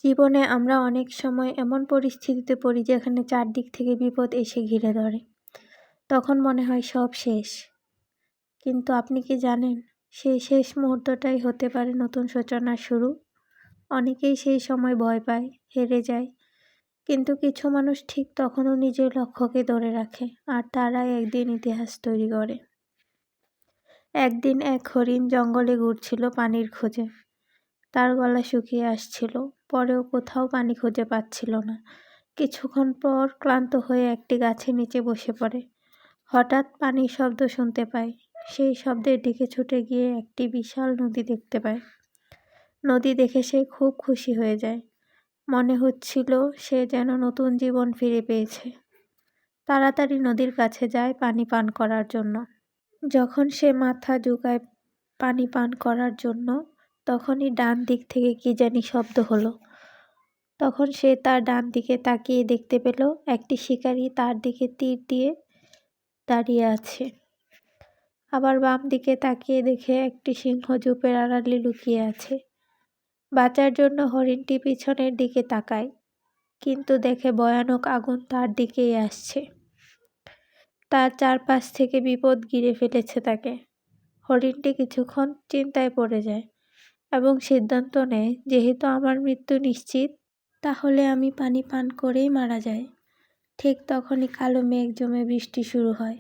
জীবনে আমরা অনেক সময় এমন পরিস্থিতিতে পড়ি যেখানে চারদিক থেকে বিপদ এসে ঘিরে ধরে। তখন মনে হয় সব শেষ। কিন্তু আপনি কি জানেন, সেই শেষ মুহূর্তটাই হতে পারে নতুন সূচনার শুরু। অনেকেই সেই সময় ভয় পায়, হেরে যায়। কিন্তু কিছু মানুষ ঠিক তখনও নিজের লক্ষ্যকে ধরে রাখে, আর তারাই একদিন ইতিহাস তৈরি করে। একদিন এক হরিণ জঙ্গলে ঘুরছিল পানির খোঁজে। তার গলা শুকিয়ে আসছিল, পরেও কোথাও পানি খুঁজে পাচ্ছিল না। কিছুক্ষণ পর ক্লান্ত হয়ে একটি গাছের নিচে বসে পড়ে। হঠাৎ পানির শব্দ শুনতে পায়। সেই শব্দের দিকে ছুটে গিয়ে একটি বিশাল নদী দেখতে পায়। নদী দেখে সে খুব খুশি হয়ে যায়। মনে হচ্ছিল সে যেন নতুন জীবন ফিরে পেয়েছে। তাড়াতাড়ি নদীর কাছে যায় পানি পান করার জন্য। যখন সে মাথা ঝুঁকায় পানি পান করার জন্য, তখনই ডান দিক থেকে কি জানি শব্দ হলো। তখন সে তার ডান দিকে তাকিয়ে দেখতে পেল একটি শিকারী তার দিকে তীর দিয়ে দাঁড়িয়ে আছে। আবার বাম দিকে তাকিয়ে দেখে একটি সিংহ ঝোপের আড়ালে লুকিয়ে আছে। বাঁচার জন্য হরিণটি পিছনের দিকে তাকায়, কিন্তু দেখে ভয়ানক আগুন তার দিকেই আসছে। তার চারপাশ থেকে বিপদ ঘিরে ফেলেছে তাকে। হরিণটি কিছুক্ষণ চিন্তায় পড়ে যায় এবং সিদ্ধান্ত নেয়, যেহেতু আমার মৃত্যু নিশ্চিত, তাহলে আমি পানি পান করেই মারা যাই। ঠিক তখনই কালো মেঘ জমে বৃষ্টি শুরু হয়।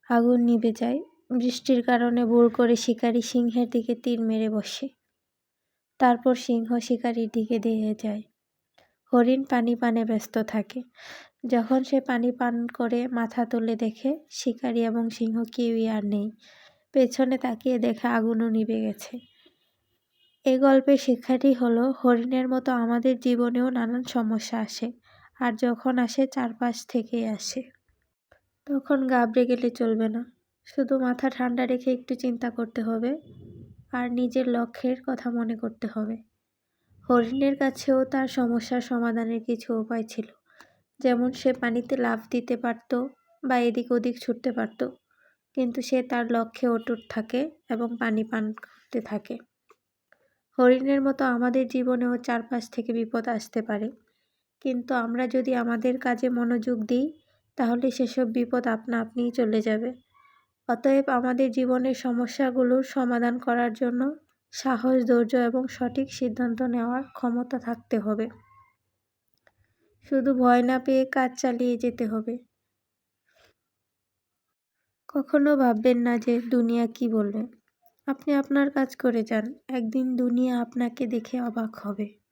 আগুন নিভে যায়। বৃষ্টির কারণে ভুল করে শিকারী সিংহের দিকে তীর মেরে বসে। তারপর সিংহ শিকারীর দিকে দিয়ে যায়। হরিণ পানি পানে ব্যস্ত থাকে। যখন সে পানি পান করে মাথা তুলে দেখে শিকারী এবং সিংহ কেউই আর নেই। পেছনে তাকিয়ে দেখে আগুনও নিভে গেছে। এই গল্পের শিক্ষাটি হলো, হরিণের মতো আমাদের জীবনেও নানান সমস্যা আসে, আর যখন আসে চারপাশ থেকেই আসে। তখন ঘাবড়ে গেলে চলবে না। শুধু মাথা ঠান্ডা রেখে একটু চিন্তা করতে হবে, আর নিজের লক্ষ্যের কথা মনে করতে হবে। হরিণের কাছেও তার সমস্যার সমাধানের কিছু উপায় ছিল। যেমন সে পানিতে লাফ দিতে পারত বা এদিক ওদিক ছুটতে পারত, কিন্তু সে তার লক্ষ্যে অটুট থাকে এবং পানি পান করতে থাকে। হরিণের মতো আমাদের জীবনেও চারপাশ থেকে বিপদ আসতে পারে, কিন্তু আমরা যদি আমাদের কাজে মনোযোগ দিই, তাহলে সেসব বিপদ আপনা আপনিই চলে যাবে। অতএব আমাদের জীবনের সমস্যাগুলোর সমাধান করার জন্য সাহস, ধৈর্য এবং সঠিক সিদ্ধান্ত নেওয়ার ক্ষমতা থাকতে হবে। শুধু ভয় না পেয়ে কাজ চালিয়ে যেতে হবে। কখনো ভাববেন না যে দুনিয়া কি বলবে। আপনি আপনার কাজ করে যান, একদিন দুনিয়া আপনাকে দেখে অবাক হবে।